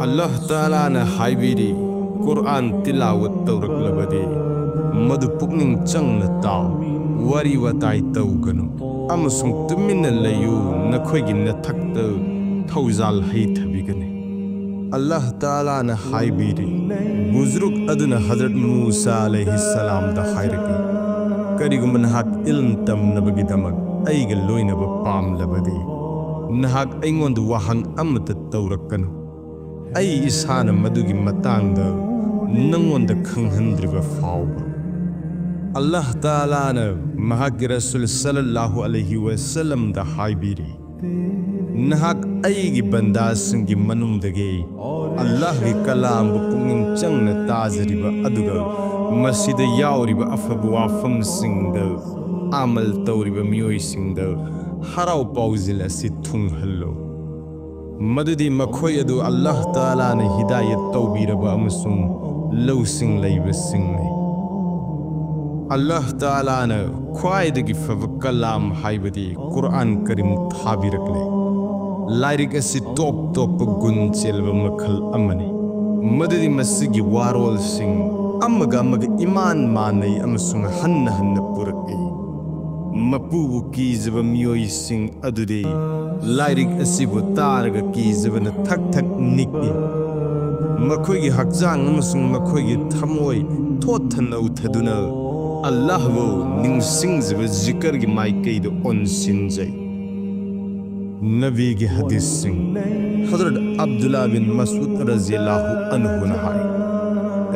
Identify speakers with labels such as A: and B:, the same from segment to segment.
A: अल्लाह ताला ने हाइबिरी कुरान तिलावत तौरक्लबदे मधु पुकनिंग चंगना ताव वरी वताई तौगनु अमसुंग तुमिन्ना लयु नखोइगी नथक्त थौजाल हैथबिगने अल्लाह ताला ने हाइबिरी बुजुर्ग अदुना हजरत मूसा अलैहिस्सलाम दा हाइरकी करिगुम नहाक इल्म तमनबगिदमक ऐगे लोइनब पामलबदे नहाक ऐंगोंद वहंग अमत तौरक्कनु ऐ इसान मदुगी मतंग नंगोंद खंगहंद्रिब फाउब अल्लाह ताला ने महाकी रसूल सल्लल्लाहु अलैहि वसल्लम दा हाइबिरी नहाक ऐगी बंदासिंगी मनुंगदगे अल्लाह की कलाम पुंगिंग चंगना ताजरिब अदुगा मस्जिद यावरिब अफब वाफम सिंग आमल तौरिब मियोई सिंग हराव पाउजिल असि थुंगहल्लो मदुदी मखोय अदु अल्लाह ताला ने हिदायत तौबीरब अमसुंग लौसिंग लैब सिंगने अल्लाह ताला ने ख्वाइदगी फब कलाम हाइबदी कुरान करीम थाबिरकले लाइरिक असि टॉप टॉप गुन चेलब मखल अमने मदुदी मसिगी वारोल सिंग अमगा ईमान मानई अमसुंग हन्न हन्न पुरके मपुबु कीजब मियोई सिंग अदुदे लाइरिक असिबु तारगा कीजबन थक थक निकि मखोइगी हकजांग अमसुंग मखोइगी थमोय थोथन उथदुना अल्लाहबु निंगसिंगजब जिकर की माइकैद ओनसिनजै नबी की हदीस सिंग हजरत अब्दुल्लाह बिन मसूद रज़ियल्लाहु अन्हु ने हाय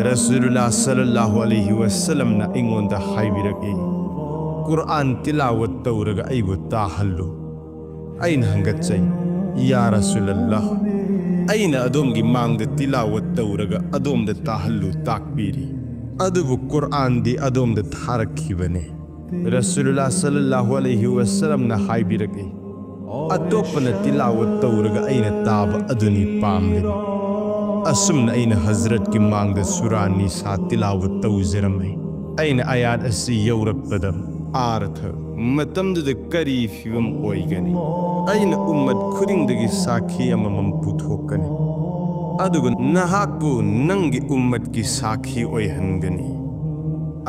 A: रसूलुल्लाह सल्लल्लाहु अलैहि वसल्लम ना इंगोंदा हाइबिरके कुरान तिलावत तौरगा ऐगु ताहल्लु ऐन हंगचै या रसूलल्लाह ऐन अदोमगी मांगद तिलावत तौरगा अदोमद ताहल्लु ताकबीरी अदुबु कुरान दी अदोमद थारखिबने रसूलुल्लाह सल्लल्लाहु अलैहि वसल्लम ना हाइबिरके अतोपन तिलावत तौरगा ऐन ताब अदुनी पामले असुमन ऐन हजरत की मांगद सूरा निसा तिलावत तौजरमै ऐन आयात असि यौरकपद आर्थ मतमदुद करी फिवम ओइगनी ऐन उम्मत खुदिंगदगी साखी अममम पुथोकनी अदुगु नहाकु नंगी उम्मत की साखी ओइहनगनी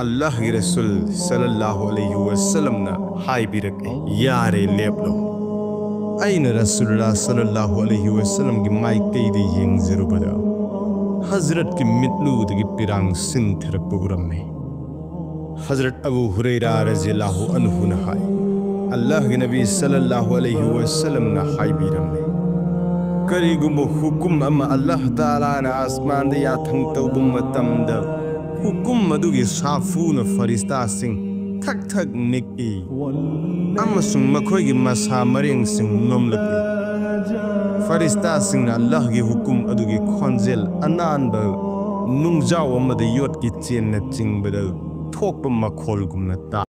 A: अल्लाह की रसूल सल्लल्लाहु अलैहि वसल्लम ना हाइबिरके यारे लेपलो ऐन रसूलुल्लाह सल्लल्लाहु अलैहि वसल्लम की माइकैदे येंगजरुबदा हजरत की मितलूदगी पिरांग सिंथरकपुरमे हजरत अबू हुरैरा रज़ियल्लाहु अन्हु ने हाय अल्लाह के नबी सल्लल्लाहु अलैहि वसल्लम ने हाइबिरमे करिगुम हुकुम अमा अल्लाह ताला ने आसमान दे याथंग तौबुम मतमद हुकुम मदुगी साफून फरिस्ता सिंह थक थक निकी अमसुंग मखोइगी मसा मरिंग सिंह नोमलकी फरिस्ता सिंह अल्लाह की हुकुम अदुगी खोंजेल अनानब नुंगजाव अमद योट की चेन न चिंगबद थोक मखोल गुमना ता